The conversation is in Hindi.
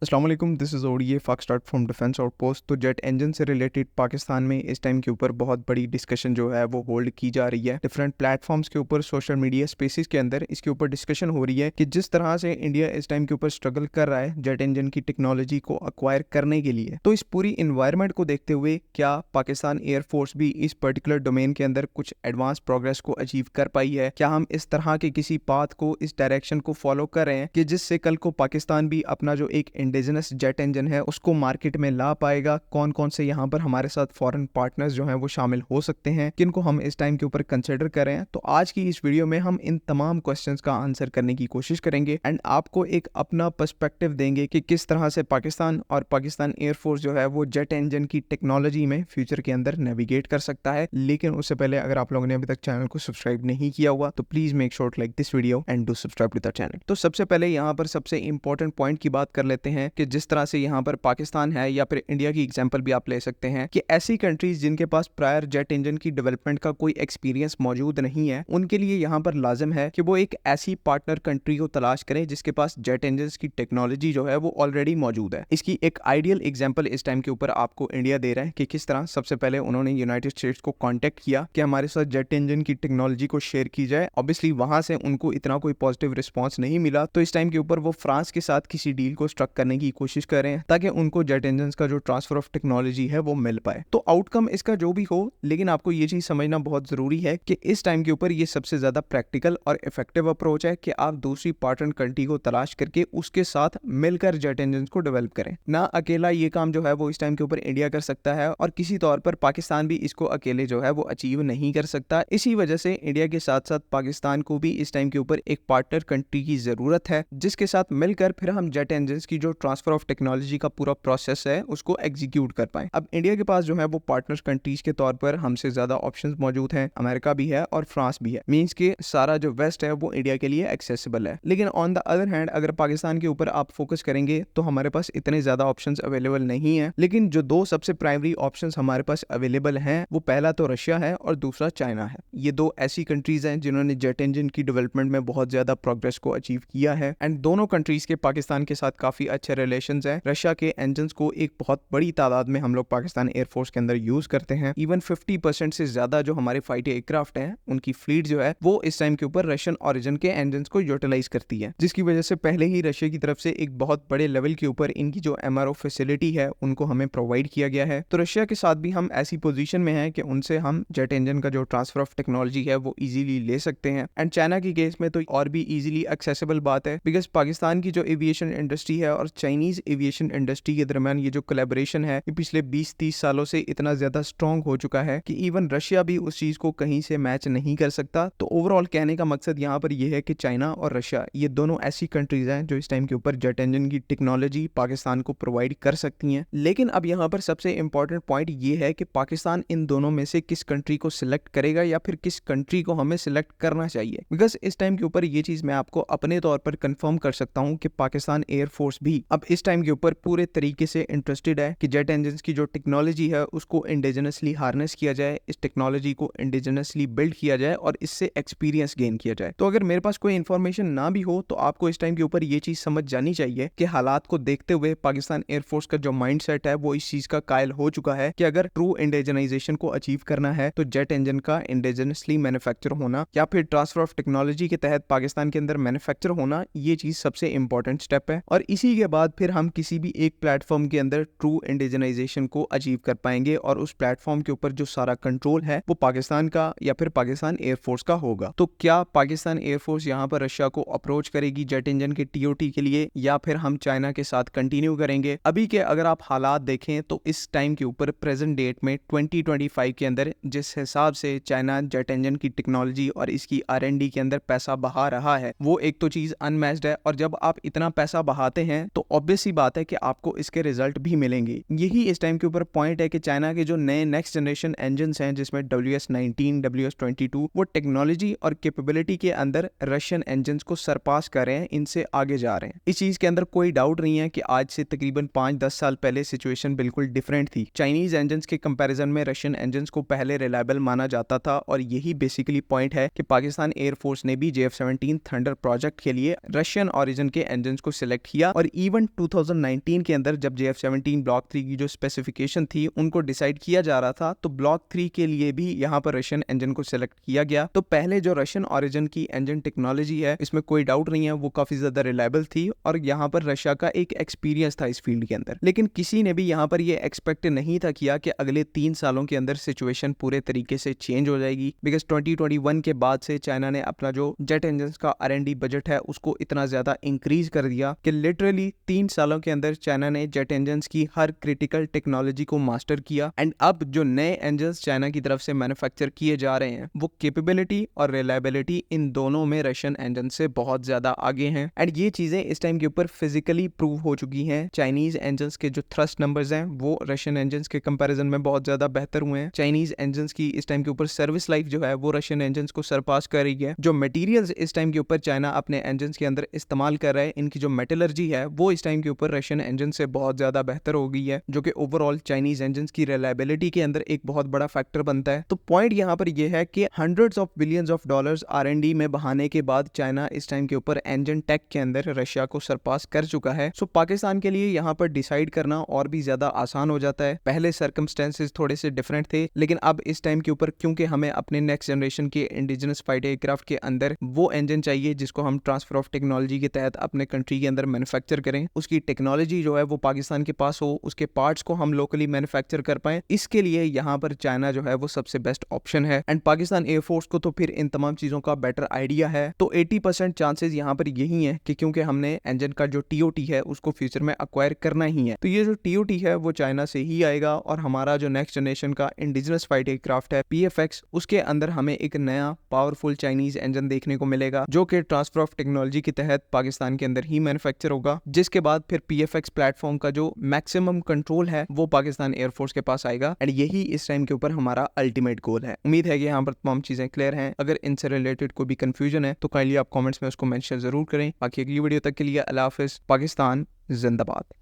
अस्सलाम वालेकुम, दिस इज़ ओडीए फाक स्टार्ट फ्रॉम डिफेंस आउटपोस्ट। तो जेट इंजन से रिलेटेड पाकिस्तान में इस टाइम के ऊपर बहुत बड़ी डिस्कशन जो है वो होल्ड की जा रही है। डिफरेंट प्लेटफॉर्म्स के ऊपर, सोशल मीडिया स्पेसिस के अंदर इसके ऊपर डिस्कशन हो रही है कि जिस तरह से इंडिया इस टाइम के ऊपर स्ट्रगल कर रहा है जेट इंजन की टेक्नोलॉजी को अक्वायर करने के लिए, तो इस पूरी इन्वायरमेंट को देखते हुए क्या पाकिस्तान एयरफोर्स भी इस पर्टिकुलर डोमेन के अंदर कुछ एडवांस प्रोग्रेस को अचीव कर पाई है? क्या हम इस तरह के किसी पाथ को, इस डायरेक्शन को फॉलो कर रहे हैं कि जिससे कल को पाकिस्तान भी अपना जो एक इंडिजिनस जेट इंजन है उसको मार्केट में ला पाएगा? कौन कौन से यहाँ पर हमारे साथ फॉरेन पार्टनर्स जो हैं वो शामिल हो सकते हैं, किनको हम इस टाइम के ऊपर कंसिडर कर रहे हैं? तो आज की इस वीडियो में हम इन तमाम क्वेश्चंस का आंसर करने की कोशिश करेंगे एंड आपको एक अपना पर्सपेक्टिव देंगे कि किस तरह से पाकिस्तान और पाकिस्तान एयरफोर्स जो है वो जेट इंजन की टेक्नोलॉजी में फ्यूचर के अंदर नेविगेट कर सकता है। लेकिन उससे पहले अगर आप लोगों ने अभी तक चैनल को सब्सक्राइब नहीं किया हुआ तो please make sure to like this video and do subscribe to the channel. तो सबसे पहले यहाँ पर सबसे इंपॉर्टेंट पॉइंट की बात कर लेते हैं कि जिस तरह से यहाँ पर पाकिस्तान है या फिर इंडिया की एग्जांपल भी आप ले सकते हैं कि ऐसी कंट्रीज जिनके पास प्रायर जेट इंजन की डेवलपमेंट का कोई एक्सपीरियंस मौजूद नहीं है, उनके लिए यहाँ पर लाजिम है कि वो एक ऐसी पार्टनर कंट्री को तलाश करें जिसके पास जेट इंजन की टेक्नोलॉजी जो है वो ऑलरेडी मौजूद है। इसकी एक आइडियल एग्जांपल इस टाइम के ऊपर आपको इंडिया दे रहा है कि किस तरह सबसे पहले उन्होंने यूनाइटेड स्टेट्स को कॉन्टेक्ट किया कि हमारे साथ जेट इंजन की टेक्नोलॉजी को शेयर की जाए। ऑब्वियसली वहां से उनको इतना कोई पॉजिटिव रिस्पॉन्स नहीं मिला, तो इस टाइम के ऊपर वो फ्रांस के साथ किसी डील को स्ट्रक करने की कोशिश कर रहे हैं ताकि उनको जेट इंजन का जो ट्रांसफर ऑफ टेक्नोलॉजी है वो मिल पाए। तो आउटकम इसका जो भी हो, लेकिन आपको ये चीज समझना बहुत जरूरी है कि इस टाइम के ऊपर ये सबसे ज्यादा प्रैक्टिकल और इफेक्टिव अप्रोच है कि आप दूसरी पार्टनर कंट्री को तलाश करके उसके साथ मिलकर जेट इंजन को डेवलप करें। ना अकेला ये काम जो है वो इस टाइम के ऊपर इंडिया कर सकता है और किसी तौर पर पाकिस्तान भी इसको अकेले जो है वो अचीव नहीं कर सकता। इसी वजह से इंडिया के साथ साथ पाकिस्तान को भी इस टाइम के ऊपर एक पार्टनर कंट्री की जरूरत है जिसके साथ मिलकर फिर हम जेट इंजन की जो ट्रांसफर ऑफ टेक्नोलॉजी का पूरा प्रोसेस है उसको एग्जीक्यूट कर पाए। अब इंडिया के पास जो है वो पार्टनर कंट्रीज के तौर पर हमसे ज्यादा ऑप्शंस मौजूद हैं। अमेरिका भी है और फ्रांस भी है, मींस के सारा जो वेस्ट है वो इंडिया के लिए एक्सेसिबल है। लेकिन ऑन द अदर हैंड अगर पाकिस्तान के ऊपर आप फोकस करेंगे तो हमारे पास इतने ज्यादा ऑप्शंस अवेलेबल नहीं है। लेकिन जो दो सबसे प्राइमरी ऑप्शंस हमारे पास अवेलेबल हैं वो पहला तो रशिया है और दूसरा चाइना है। ये दो ऐसी कंट्रीज हैं जिन्होंने जेट इंजन की डेवलपमेंट में बहुत ज्यादा प्रोग्रेस को अचीव किया है एंड दोनों कंट्रीज के पाकिस्तान के साथ काफी अच्छे रिलेशंस हैं। रशिया के इंजन को एक बहुत बड़ी तादाद में हम लोग पाकिस्तान एयरफोर्स के अंदर यूज करते हैं। इवन 50% से ज्यादा जो हमारे फाइट एयरक्राफ्ट हैं उनकी फ्लीट जो है वो इस टाइम के ऊपर रशियन ओरिजिन के इंजन को यूटिलाइज करती है, जिसकी वजह से पहले ही रशिया की तरफ से एक बहुत बड़े लेवल के ऊपर इनकी जो MRO फैसिलिटी है उनको हमें प्रोवाइड किया गया है। तो रशिया के साथ भी हम ऐसी पोजीशन में हैं कि उनसे हम जेट इंजन का जो ट्रांसफर ऑफ टेक्नोलॉजी है वो इजीली ले सकते हैं। एंड चाइना की केस में तो और भी इजीली एक्सेसिबल बात है, बिकॉज पाकिस्तान की जो एविएशन इंडस्ट्री है और चाइनीज एविएशन इंडस्ट्री के दरमियान ये जो कोलैबोरेशन है ये पिछले 20-30 सालों से इतना ज्यादा स्ट्रॉन्ग हो चुका है कि इवन रशिया भी उस चीज को कहीं से मैच नहीं कर सकता। तो ओवरऑल कहने का मकसद यहाँ पर यह है कि चाइना और रशिया ये दोनों ऐसी कंट्रीज हैं जो इस टाइम के ऊपर जेट इंजन की टेक्नोलॉजी पाकिस्तान को प्रोवाइड कर सकती हैं। लेकिन अब यहाँ पर सबसे इंपॉर्टेंट पॉइंट ये है कि पाकिस्तान इन दोनों में से किस कंट्री को सिलेक्ट करेगा या फिर किस कंट्री को हमें सिलेक्ट करना चाहिए। बिकॉज इस टाइम के ऊपर ये चीज मैं आपको अपने तौर पर कंफर्म कर सकता हूँ कि पाकिस्तान एयरफोर्स भी अब इस टाइम के ऊपर पूरे तरीके से इंटरेस्टेड है कि जेट इंजन की जो टेक्नोलॉजी है उसको इंडिजिनसली हार्नेस किया जाए, इस टेक्नोलॉजी को इंडिजिनसली बिल्ड किया जाए और इससे एक्सपीरियंस गेन किया जाए। तो अगर मेरे पास कोई इन्फॉर्मेशन ना भी हो तो आपको इस टाइम के ऊपर ये चीज समझ जानी चाहिए कि हालात को देखते हुए पाकिस्तान एयरफोर्स का जो माइंडसेट है वो इस चीज का कायल हो चुका है कि अगर ट्रू इंडिजिनाइजेशन को अचीव करना है तो जेट इंजन का इंडिजिनसली मैन्युफैक्चर होना या फिर ट्रांसफर ऑफ टेक्नोलॉजी के तहत पाकिस्तान के अंदर मैन्युफैक्चर होना ये चीज सबसे इंपॉर्टेंट स्टेप है। और इसी के बाद फिर हम किसी भी एक प्लेटफॉर्म के अंदर ट्रू इंडिजिनाइजेशन को अचीव कर पाएंगे और उस प्लेटफॉर्म के ऊपर जो सारा कंट्रोल है वो पाकिस्तान का या फिर पाकिस्तान एयरफोर्स का होगा। तो क्या पाकिस्तान एयरफोर्स यहाँ पर रशिया को अप्रोच करेगी जेट इंजन के TOT के लिए या फिर हम चाइना के साथ कंटिन्यू करेंगे? अभी के अगर आप हालात देखें तो इस टाइम के ऊपर प्रेजेंट डेट में 2025 के अंदर जिस हिसाब से चाइना जेट इंजन की टेक्नोलॉजी और इसकी R&D के अंदर पैसा बहा रहा है वो एक तो चीज अनमैच्ड है। और जब आप इतना पैसा बहाते हैं तो ऑब्वियस सी बात है कि आपको इसके रिजल्ट भी मिलेंगे। यही इस टाइम के ऊपर पॉइंट है कि चाइना के जो नए नेक्स्ट जनरेशन इंजन हैं जिसमें WS-19, WS-22 वो टेक्नोलॉजी और कैपेबिलिटी के अंदर रशियन इंजन को सरपास कर रहे हैं, इनसे आगे जा रहे हैं। इस चीज के अंदर कोई डाउट नहीं है कि आज से तकरीबन 5-10 साल पहले सिचुएशन बिल्कुल डिफरेंट थी। चाइनीज इंजन के कंपैरिजन में रशियन इंजन को पहले रिलायबल माना जाता था और यही बेसिकली पॉइंट है कि पाकिस्तान एयरफोर्स ने भी JF-17 थंडर प्रोजेक्ट के लिए रशियन ओरिजिन के इंजन को सिलेक्ट किया और इवन 2019 के अंदर जब JF-17 ब्लॉक 3 की जो स्पेसिफिकेशन थी उनको डिसाइड किया जा रहा था, तो ब्लॉक 3 के लिए भी यहाँ पर रशियन इंजन को सिलेक्ट किया गया। तो पहले जो रशियन ओरिजिन की इंजन टेक्नोलॉजी है, इसमें कोई डाउट नहीं है, वो काफी ज्यादा रिलायबल थी और यहाँ पर रशिया का एक एक्सपीरियंस था इस फील्ड के अंदर। लेकिन किसी ने भी यहाँ पर ये एक्सपेक्ट नहीं था किया कि अगले 3 सालों के अंदर सिचुएशन पूरे तरीके से चेंज हो जाएगी, बिकॉज 2021 के बाद से चाइना ने अपना जो जेट इंजन का R&D बजट है उसको इतना ज्यादा इंक्रीज कर दिया कि लिटरली 3 सालों के अंदर चाइना ने जेट इंजन की हर क्रिटिकल टेक्नोलॉजी को मास्टर किया। एंड अब जो नए इंजन चाइना की तरफ से मैन्युफैक्चर किए जा रहे हैं, वो कैपेबिलिटी और रिलायबिलिटी इन दोनों में रशियन इंजन से बहुत ज्यादा आगे हैं। एंड ये चीजें इस टाइम के ऊपर फिजिकली प्रूव हो चुकी हैं। चाइनीज इंजन के जो थ्रस्ट नंबर्स हैं वो रशियन इंजन के कंपैरिजन में बहुत ज्यादा बेहतर हुए हैं। चाइनीज इंजन की इस टाइम के ऊपर सर्विस लाइफ जो है वो रशियन इंजन को सरपास कर रही है। जो मटेरियल्स इस टाइम के ऊपर चाइना अपने इंजन के अंदर इस्तेमाल कर रहा है, इनकी जो मेटलर्जी है वो इस टाइम के ऊपर रशियन इंजन से बहुत ज्यादा बेहतर हो गई है, जो कि ओवरऑल चाइनीज इंजन की रिलायबिलिटी के अंदर एक बहुत बड़ा फैक्टर बनता है। तो पॉइंट यहाँ पर यह है कि hundreds of billions of dollars R&D में बहाने के बाद चाइना इस टाइम के ऊपर इंजन टेक के अंदर रशिया को सरपास कर चुका है। सो पाकिस्तान के लिए यहाँ पर डिसाइड करना और भी ज्यादा आसान हो जाता है। पहले सर्कमस्टेंसेस थोड़े से डिफरेंट थे, लेकिन अब इस टाइम के ऊपर क्योंकि हमें अपने नेक्स्ट जनरेशन के इंडिजिनस फाइटर एयरक्राफ्ट के अंदर वो इंजन चाहिए जिसको हम ट्रांसफर ऑफ टेक्नोलॉजी के तहत अपने कंट्री के अंदर मैन्युफैक्चर करें, उसकी टेक्नोलॉजी जो है वो पाकिस्तान के पास हो, उसके पार्ट्स को हम लोकली मैन्युफैक्चर कर पाए, इसके लिए यहाँ पर चाइना जो है वो सबसे बेस्ट ऑप्शन है। एंड पाकिस्तान एयरफोर्स को तो फिर इन तमाम चीजों का बेटर आइडिया है। तो 80% चांसेस यहाँ पर यही है कि क्योंकि हमने इंजन का जो TOT है उसको फ्यूचर में अक्वायर करना ही है, तो ये जो TOT है वो चाइना से ही आएगा और हमारा जो नेक्स्ट जनरेशन का इंडिजिनस फाइटर एयरक्राफ्ट है PFX, उसके अंदर हमें एक नया पावरफुल चाइनीज इंजन देखने को मिलेगा जो कि ट्रांसफर ऑफ टेक्नोलॉजी के तहत पाकिस्तान के अंदर ही मैन्युफैक्चर होगा, जिसके बाद फिर PFX प्लेटफॉर्म का जो मैक्सिमम कंट्रोल है वो पाकिस्तान एयरफोर्स के पास आएगा। एंड यही इस टाइम के ऊपर हमारा अल्टीमेट गोल है। उम्मीद है कि यहाँ पर तमाम चीजें क्लियर हैं। अगर इनसे रिलेटेड कोई भी कंफ्यूजन है तो काइंडली आप कमेंट्स में उसको मेंशन जरूर करें। बाकी अगली वीडियो तक के लिए अल्लाह हाफिज। पाकिस्तान जिंदाबाद।